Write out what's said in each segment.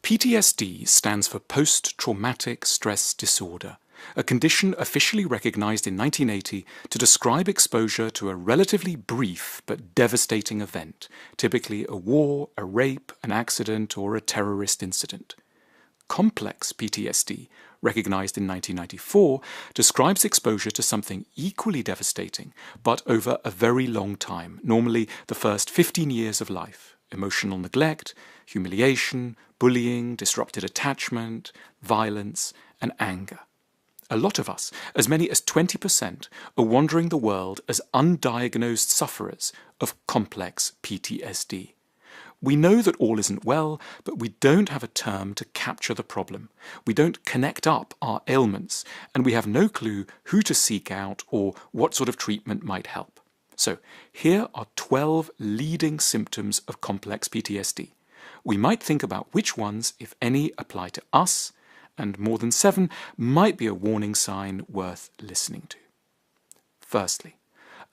PTSD stands for Post-Traumatic Stress Disorder, a condition officially recognized in 1980 to describe exposure to a relatively brief but devastating event, typically a war, a rape, an accident, or a terrorist incident. Complex PTSD, recognized in 1994, describes exposure to something equally devastating, but over a very long time, normally the first 15 years of life. Emotional neglect, humiliation, bullying, disrupted attachment, violence, and anger. A lot of us, as many as 20%, are wandering the world as undiagnosed sufferers of complex PTSD. We know that all isn't well, but we don't have a term to capture the problem. We don't connect up our ailments, and we have no clue who to seek out or what sort of treatment might help. So, here are 12 leading symptoms of complex PTSD. We might think about which ones, if any, apply to us, and more than 7 might be a warning sign worth listening to. Firstly,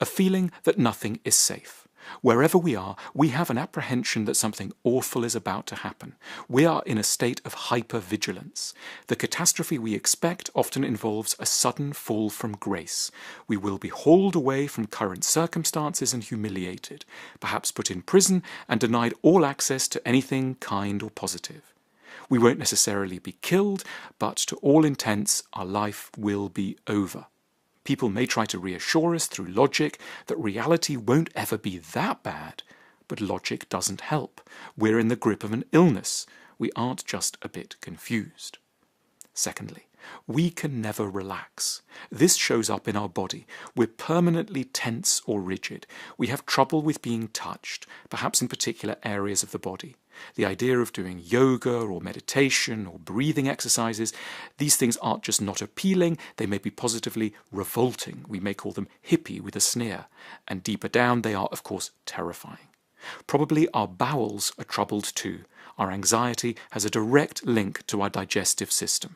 a feeling that nothing is safe. Wherever we are, we have an apprehension that something awful is about to happen. We are in a state of hypervigilance. The catastrophe we expect often involves a sudden fall from grace. We will be hauled away from current circumstances and humiliated, perhaps put in prison and denied all access to anything kind or positive. We won't necessarily be killed, but to all intents, our life will be over. People may try to reassure us through logic that reality won't ever be that bad, but logic doesn't help. We're in the grip of an illness. We aren't just a bit confused. Secondly, we can never relax. This shows up in our body. We're permanently tense or rigid. We have trouble with being touched, perhaps in particular areas of the body. The idea of doing yoga or meditation or breathing exercises, these things aren't just not appealing, they may be positively revolting. We may call them hippie with a sneer. And deeper down, they are, of course, terrifying. Probably our bowels are troubled too. Our anxiety has a direct link to our digestive system.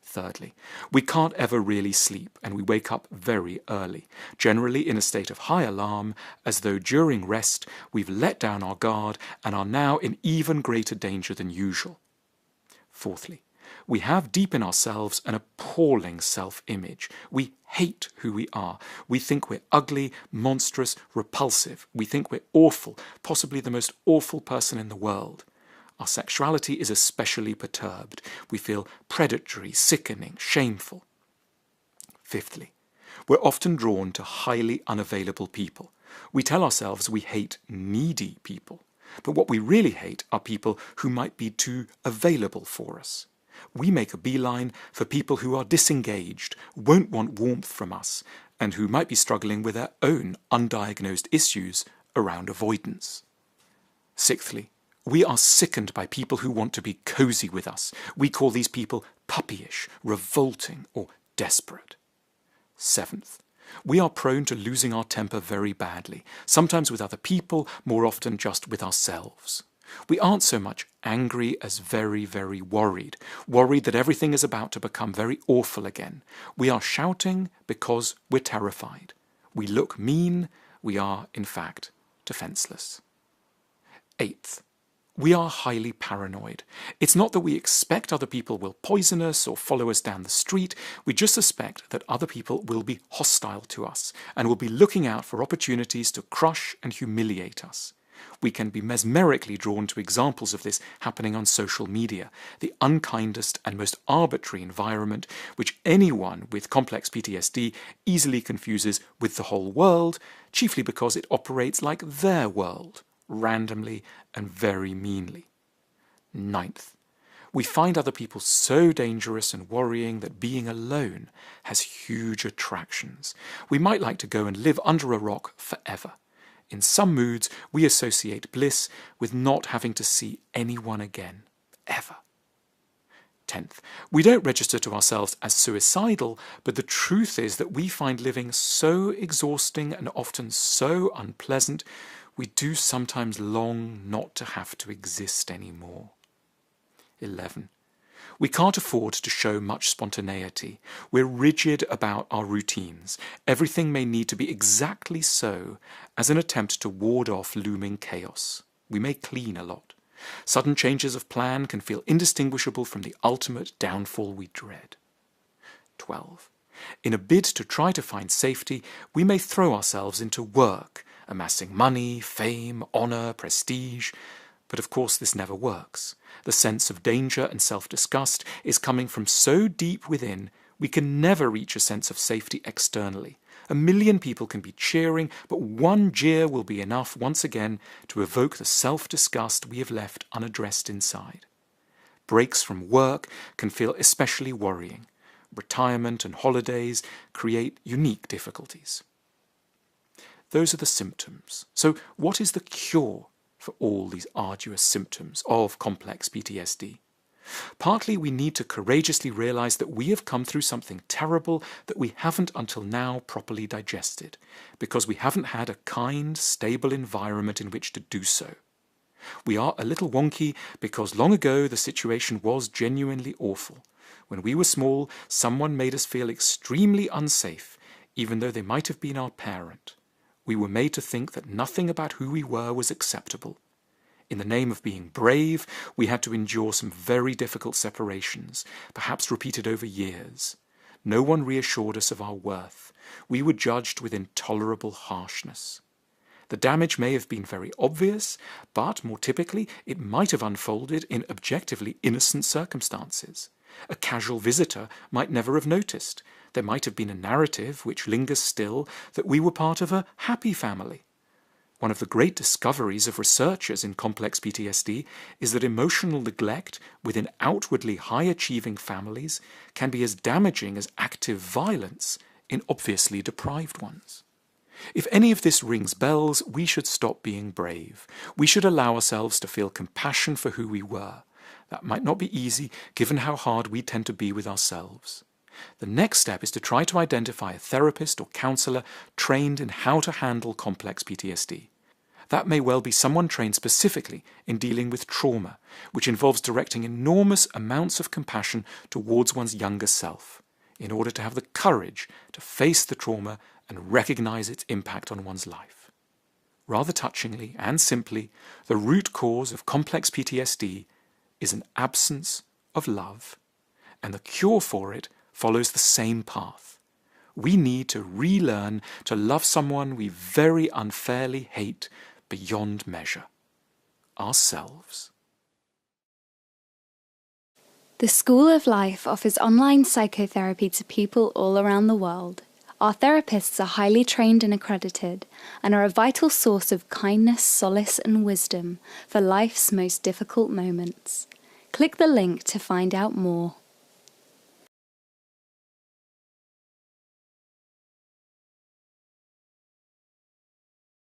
Thirdly, we can't ever really sleep, and we wake up very early, generally in a state of high alarm, as though during rest we've let down our guard and are now in even greater danger than usual. Fourthly, we have deep in ourselves an appalling self-image. We hate who we are. We think we're ugly, monstrous, repulsive. We think we're awful, possibly the most awful person in the world. Our sexuality is especially perturbed. We feel predatory, sickening, shameful. Fifthly, we're often drawn to highly unavailable people. We tell ourselves we hate needy people, but what we really hate are people who might be too available for us. We make a beeline for people who are disengaged, won't want warmth from us, and who might be struggling with their own undiagnosed issues around avoidance. Sixthly, we are sickened by people who want to be cozy with us. We call these people puppyish, revolting, or desperate. Seventh, we are prone to losing our temper very badly, sometimes with other people, more often just with ourselves. We aren't so much angry as very, very worried that everything is about to become very awful again. We are shouting because we're terrified. We look mean. We are, in fact, defenseless. Eighth, we are highly paranoid. It's not that we expect other people will poison us or follow us down the street. We just suspect that other people will be hostile to us and will be looking out for opportunities to crush and humiliate us. We can be mesmerically drawn to examples of this happening on social media, the unkindest and most arbitrary environment which anyone with complex PTSD easily confuses with the whole world, chiefly because it operates like their world, randomly and very meanly. Ninth, we find other people so dangerous and worrying that being alone has huge attractions. We might like to go and live under a rock forever. In some moods, we associate bliss with not having to see anyone again, ever. 10th, we don't register to ourselves as suicidal, but the truth is that we find living so exhausting and often so unpleasant, we do sometimes long not to have to exist anymore. 11. We can't afford to show much spontaneity. We're rigid about our routines. Everything may need to be exactly so as an attempt to ward off looming chaos. We may clean a lot. Sudden changes of plan can feel indistinguishable from the ultimate downfall we dread. 12. In a bid to try to find safety, we may throw ourselves into work, amassing money, fame, honour, prestige. But of course this never works. The sense of danger and self-disgust is coming from so deep within, we can never reach a sense of safety externally. 1,000,000 people can be cheering, but one jeer will be enough once again to evoke the self-disgust we have left unaddressed inside. Breaks from work can feel especially worrying. Retirement and holidays create unique difficulties. Those are the symptoms. So what is the cure for all these arduous symptoms of complex PTSD? Partly we need to courageously realize that we have come through something terrible that we haven't until now properly digested, because we haven't had a kind, stable environment in which to do so. We are a little wonky because long ago the situation was genuinely awful. When we were small, someone made us feel extremely unsafe, even though they might have been our parent. We were made to think that nothing about who we were was acceptable. In the name of being brave, we had to endure some very difficult separations, perhaps repeated over years. No one reassured us of our worth. We were judged with intolerable harshness. The damage may have been very obvious, but more typically, it might have unfolded in objectively innocent circumstances. A casual visitor might never have noticed. There might have been a narrative, which lingers still, that we were part of a happy family. One of the great discoveries of researchers in complex PTSD is that emotional neglect within outwardly high-achieving families can be as damaging as active violence in obviously deprived ones. If any of this rings bells, we should stop being brave. We should allow ourselves to feel compassion for who we were. That might not be easy, given how hard we tend to be with ourselves. The next step is to try to identify a therapist or counsellor trained in how to handle complex PTSD. That may well be someone trained specifically in dealing with trauma, which involves directing enormous amounts of compassion towards one's younger self, in order to have the courage to face the trauma and recognize its impact on one's life. Rather touchingly and simply, the root cause of complex PTSD is an absence of love, and the cure for it follows the same path. We need to relearn to love someone we very unfairly hate beyond measure: ourselves. The School of Life offers online psychotherapy to people all around the world. Our therapists are highly trained and accredited and are a vital source of kindness, solace and wisdom for life's most difficult moments. Click the link to find out more.